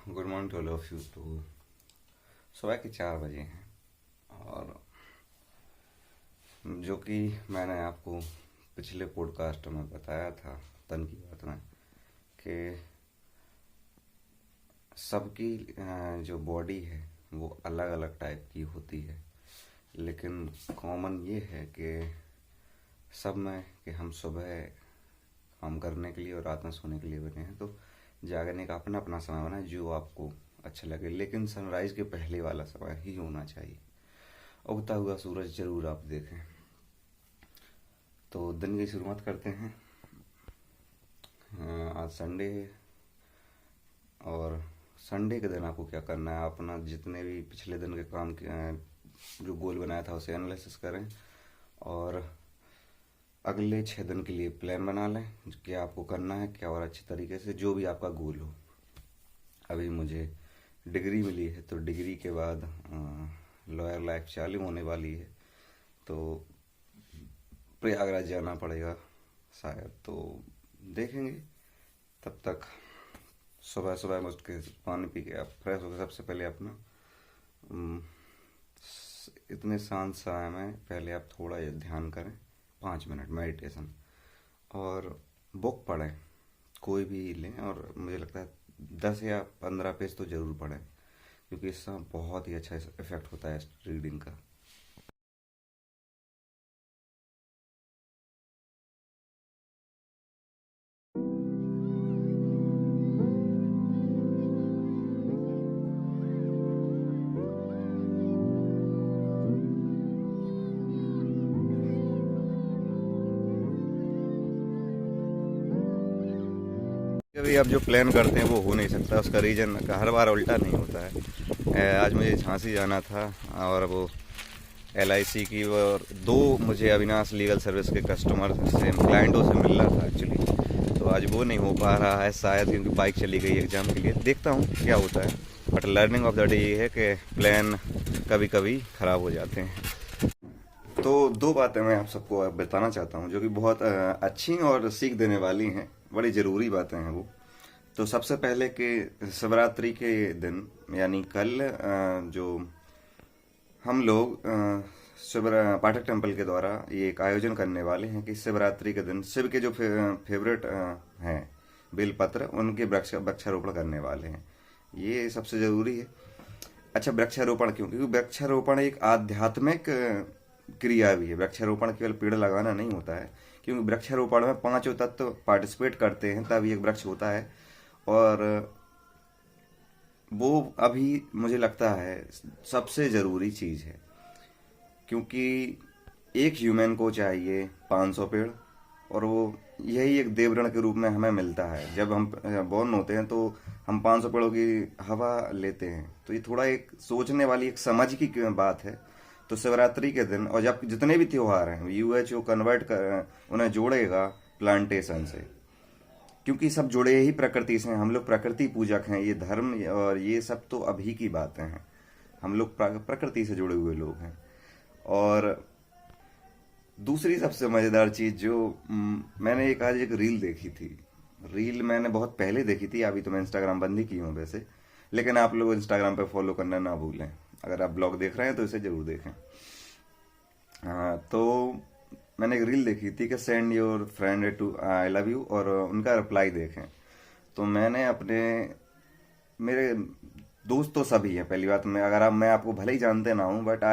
Good morning to all of you. तो सुबह के 4 बजे हैं और जो कि मैंने आपको पिछले पॉडकास्ट में बताया था तन की बात में कि सबकी जो बॉडी है वो अलग अलग टाइप की होती है, लेकिन कॉमन ये है कि सब में कि हम सुबह काम करने के लिए और रात में सोने के लिए बने हैं। तो जागने का अपना अपना समय बना है जो आपको अच्छा लगे, लेकिन सनराइज के पहले वाला समय ही होना चाहिए। उगता हुआ सूरज जरूर आप देखें। तो दिन की शुरुआत करते हैं। आज संडे है और संडे के दिन आपको क्या करना है, अपना जितने भी पिछले दिन के काम के जो गोल बनाया था उसे एनालिसिस करें और अगले 6 दिन के लिए प्लान बना लें क्या आपको करना है क्या, और अच्छे तरीके से जो भी आपका गोल हो। अभी मुझे डिग्री मिली है तो डिग्री के बाद लॉयर लाइफ चालू होने वाली है, तो प्रयागराज जाना पड़ेगा शायद, तो देखेंगे। तब तक सुबह सुबह में उठ के पानी पी के आप फ्रेश होकर सबसे पहले अपना अम, इतने शांत समय में पहले आप थोड़ा ये ध्यान करें, 5 मिनट मेडिटेशन, और बुक पढ़ें, कोई भी लें, और मुझे लगता है 10 या 15 पेज तो ज़रूर पढ़ें, क्योंकि इससे बहुत ही अच्छा इफेक्ट होता है रीडिंग का। कभी आप जो प्लान करते हैं वो हो नहीं सकता, उसका रीज़न का हर बार उल्टा नहीं होता है। आज मुझे झांसी जाना था और वो LIC की, और दो मुझे अविनाश लीगल सर्विस के कस्टमर से क्लाइंटों से मिलना था एक्चुअली, तो आज वो नहीं हो पा रहा है शायद, क्योंकि बाइक चली गई एग्ज़ाम के लिए। देखता हूँ क्या होता है, but learning of the day ये है कि प्लान कभी कभी ख़राब हो जाते हैं। तो दो बातें मैं आप सबको बताना चाहता हूँ जो कि बहुत अच्छी और सीख देने वाली हैं, बड़ी ज़रूरी बातें हैं वो। तो सबसे पहले कि शिवरात्रि के दिन यानी कल जो हम लोग शिव पाठक टेम्पल के द्वारा ये एक आयोजन करने वाले हैं कि शिवरात्रि के दिन शिव के जो फेवरेट हैं बेलपत्र, उनके वृक्षारोपण करने वाले हैं। ये सबसे ज़रूरी है। अच्छा, वृक्षारोपण क्यों? क्योंकि वृक्षारोपण एक आध्यात्मिक क्रिया भी है। वृक्षारोपण केवल पेड़ लगाना नहीं होता है, क्योंकि वृक्षारोपण में 5 तत्व पार्टिसिपेट करते हैं तभी एक वृक्ष होता है। और वो अभी मुझे लगता है सबसे ज़रूरी चीज़ है, क्योंकि एक ह्यूमन को चाहिए 500 पेड़, और वो यही एक देवऋण के रूप में हमें मिलता है। जब हम बॉर्न होते हैं तो हम 500 पेड़ों की हवा लेते हैं, तो ये थोड़ा एक सोचने वाली एक समझ की बात है। तो शिवरात्रि के दिन और जब जितने भी त्योहार हैं WHO कन्वर्ट कर उन्हें जोड़ेगा प्लांटेशन से, क्योंकि सब जुड़े ही प्रकृति से हैं। हम लोग प्रकृति पूजक हैं। ये धर्म और ये सब तो अभी की बातें हैं। हम लोग प्रकृति से जुड़े हुए लोग हैं। और दूसरी सबसे मज़ेदार चीज़ जो मैंने आज एक रील देखी थी। रील मैंने बहुत पहले देखी थी, अभी तो मैं इंस्टाग्राम बंद ही की हूँ वैसे, लेकिन आप लोग इंस्टाग्राम पे फॉलो करना ना भूलें। अगर आप ब्लॉग देख रहे हैं तो इसे ज़रूर देखें। हाँ, तो मैंने एक रील देखी थी कि send your friend to I love you, और उनका रिप्लाई देखें। तो मैंने अपने मेरे दोस्त तो सभी हैं, पहली बात। मैं आपको भले ही जानते ना हूँ, बट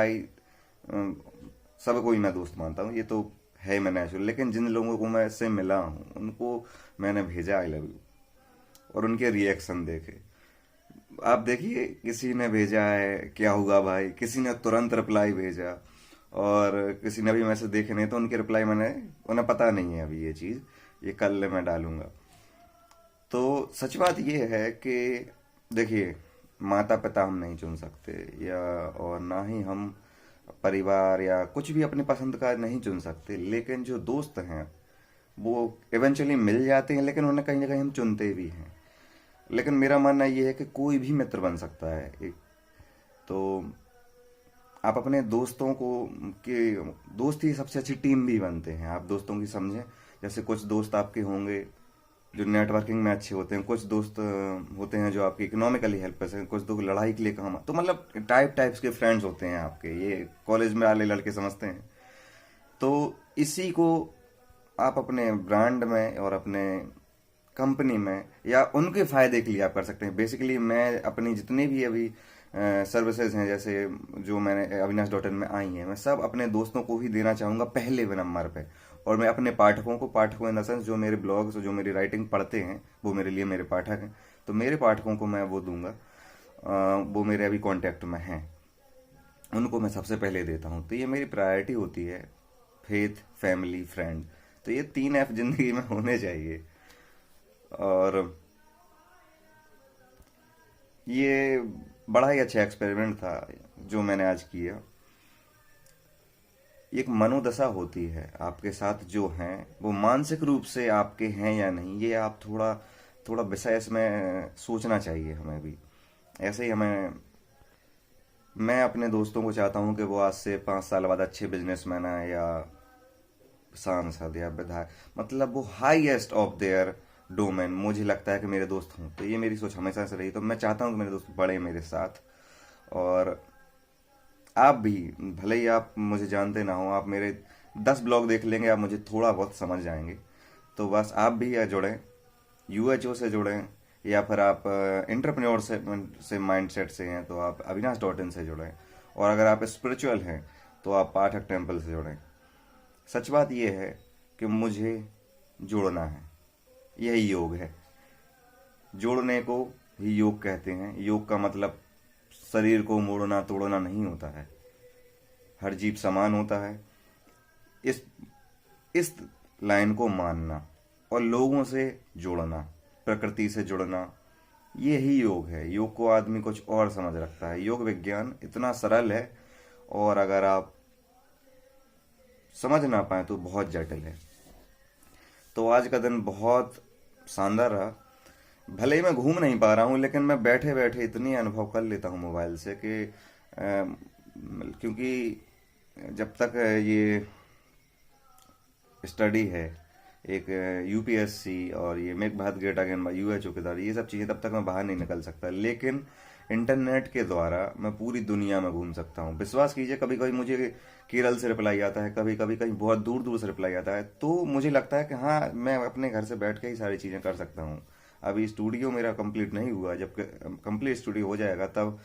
सबको ही मैं दोस्त मानता हूँ, ये तो है मैं नेचुरल। लेकिन जिन लोगों को मैं इससे मिला हूँ उनको मैंने भेजा आई लव यू, और उनके रिएक्शन देखे। आप देखिए, किसी ने भेजा है क्या हुआ भाई, किसी ने तुरंत रिप्लाई भेजा, और किसी ने भी मैसेज देखे नहीं तो उनके रिप्लाई मैंने, उन्हें पता नहीं है अभी ये चीज़, ये कल मैं डालूंगा। तो सच बात ये है कि देखिए, माता पिता हम नहीं चुन सकते, या और ना ही हम परिवार या कुछ भी अपने पसंद का नहीं चुन सकते, लेकिन जो दोस्त हैं वो इवेंचुअली मिल जाते हैं, लेकिन उन्हें कहीं ना कहीं हम चुनते भी हैं। लेकिन मेरा मानना ये है कि कोई भी मित्र बन सकता है एक। तो आप अपने दोस्तों को के दोस्त ही सबसे अच्छी टीम भी बनते हैं। आप दोस्तों की समझें, जैसे कुछ दोस्त आपके होंगे जो नेटवर्किंग में अच्छे होते हैं, कुछ दोस्त होते हैं जो आपकी इकोनॉमिकली हेल्प कर सकते हैं, कुछ दोस्त लड़ाई के लिए काम, तो मतलब टाइप्स के फ्रेंड्स होते हैं आपके, ये कॉलेज में वाले लड़के समझते हैं। तो इसी को आप अपने ब्रांड में और अपने कंपनी में या उनके फायदे के लिए आप कर सकते हैं। बेसिकली मैं अपनी जितनी भी अभी सर्विसेज हैं, जैसे जो मैंने अविनाश डॉट इन में आई हैं, मैं सब अपने दोस्तों को ही देना चाहूँगा पहले नंबर पे। और मैं अपने पाठकों इन द सेंस जो मेरे ब्लॉग्स जो मेरी राइटिंग पढ़ते हैं वो मेरे लिए मेरे पाठक हैं, तो मेरे पाठकों को मैं वो दूंगा। वो मेरे अभी कांटेक्ट में हैं, उनको मैं सबसे पहले देता हूँ। तो ये मेरी प्रायोरिटी होती है, फेथ, फैमिली, फ्रेंड। तो ये 3 F जिंदगी में होने चाहिए। और ये बड़ा ही अच्छा एक्सपेरिमेंट था जो मैंने आज किया। एक मनोदशा होती है आपके साथ जो हैं, वो मानसिक रूप से आपके हैं या नहीं, ये आप थोड़ा थोड़ा विषय इसमें सोचना चाहिए हमें भी। ऐसे ही हमें, मैं अपने दोस्तों को चाहता हूँ कि वो आज से 5 साल बाद अच्छे बिजनेसमैन आए या सांसद या विधायक, मतलब वो हाईएस्ट ऑफ देयर डोमेन मुझे लगता है कि मेरे दोस्त हों। तो ये मेरी सोच हमेशा से रही, तो मैं चाहता हूँ कि मेरे दोस्त बढ़े मेरे साथ। और आप भी, भले ही आप मुझे जानते ना हो, आप मेरे 10 ब्लॉग देख लेंगे, आप मुझे थोड़ा बहुत समझ जाएंगे। तो बस आप भी या जुड़ें, यूएचओ से जुड़ें, या फिर आप इंटरप्रेन्योर से माइंडसेट से हैं तो आप अविनाश डॉट इन से जुड़ें। और अगर आप स्पिरिचुअल हैं तो आप पाठक टेम्पल से जुड़ें। सच बात यह है कि मुझे जुड़ना है, यही योग है। जोड़ने को ही योग कहते हैं। योग का मतलब शरीर को मोड़ना तोड़ना नहीं होता है, हर जीव समान होता है। इस इस लाइन को मानना और लोगों से जुड़ना, प्रकृति से जुड़ना, यही योग है। योग को आदमी कुछ और समझ रखता है। योग विज्ञान इतना सरल है, और अगर आप समझ ना पाए तो बहुत जटिल है। तो आज का दिन बहुत शानदार रहा। भले ही मैं घूम नहीं पा रहा हूँ, लेकिन मैं बैठे बैठे इतनी अनुभव कर लेता हूँ मोबाइल से कि क्योंकि जब तक ये स्टडी है, एक यूपीएससी और ये मेक भारत ग्रेट अगेन यूएचओ के द्वारा, ये सब चीज़ें, तब तक मैं बाहर नहीं निकल सकता। लेकिन इंटरनेट के द्वारा मैं पूरी दुनिया में घूम सकता हूँ। विश्वास कीजिए, कभी कभी मुझे केरल से रिप्लाई आता है, कभी कभी कहीं बहुत दूर दूर से रिप्लाई आता है, तो मुझे लगता है कि हाँ, मैं अपने घर से बैठ के ही सारी चीज़ें कर सकता हूँ। अभी स्टूडियो मेरा कंप्लीट नहीं हुआ, जब कंप्लीट स्टूडियो हो जाएगा तब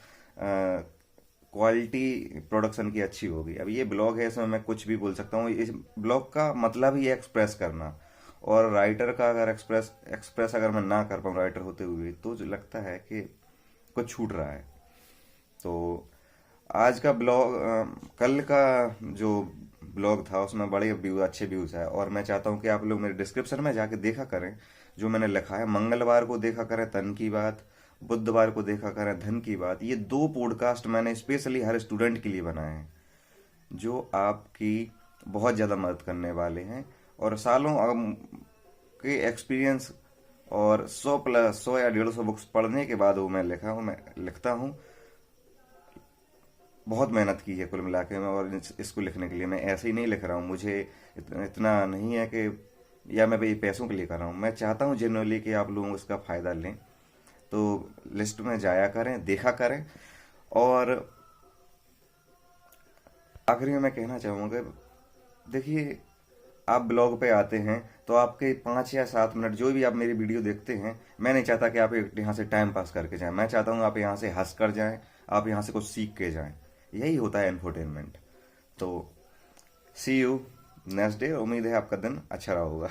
क्वालिटी प्रोडक्शन की अच्छी होगी। अब ये ब्लॉग है, इसमें मैं कुछ भी बोल सकता हूँ। इस ब्लॉग का मतलब ही है एक्सप्रेस करना, और राइटर का अगर एक्सप्रेस अगर मैं ना कर पाऊँ राइटर होते हुए, तो जो लगता है कि कुछ छूट रहा है। तो आज का ब्लॉग, कल का जो ब्लॉग था उसमें बड़े अच्छे व्यूज़ है, और मैं चाहता हूँ कि आप लोग मेरे डिस्क्रिप्शन में जाके देखा करें जो मैंने लिखा है। मंगलवार को देखा करें तन की बात, बुधवार को देखा करें धन की बात। ये 2 पॉडकास्ट मैंने स्पेशली हर स्टूडेंट के लिए बनाए हैं, जो आपकी बहुत ज़्यादा मदद करने वाले हैं। और सालों के एक्सपीरियंस और 100 या 150 बुक्स पढ़ने के बाद वो मैं लिखता हूँ। बहुत मेहनत की है कुल मिला के मैं, और इसको लिखने के लिए मैं ऐसे ही नहीं लिख रहा हूँ। मुझे इतना नहीं है कि या मैं भाई पैसों के लिए कर रहा हूँ। मैं चाहता हूँ जेन्युइनली कि आप लोग इसका फ़ायदा लें। तो लिस्ट में जाया करें, देखा करें। और आखिरी में मैं कहना चाहूँगा, देखिए, आप ब्लॉग पे आते हैं तो आपके 5 या 7 मिनट जो भी आप मेरी वीडियो देखते हैं, मैं नहीं चाहता कि आप यहाँ से टाइम पास करके जाएं। मैं चाहता हूँ आप यहाँ से हंस कर जाएं, आप यहाँ से कुछ सीख के जाएं। यही होता है एंटरटेनमेंट। तो सी यू नेक्स्ट डे। उम्मीद है आपका दिन अच्छा रहा होगा।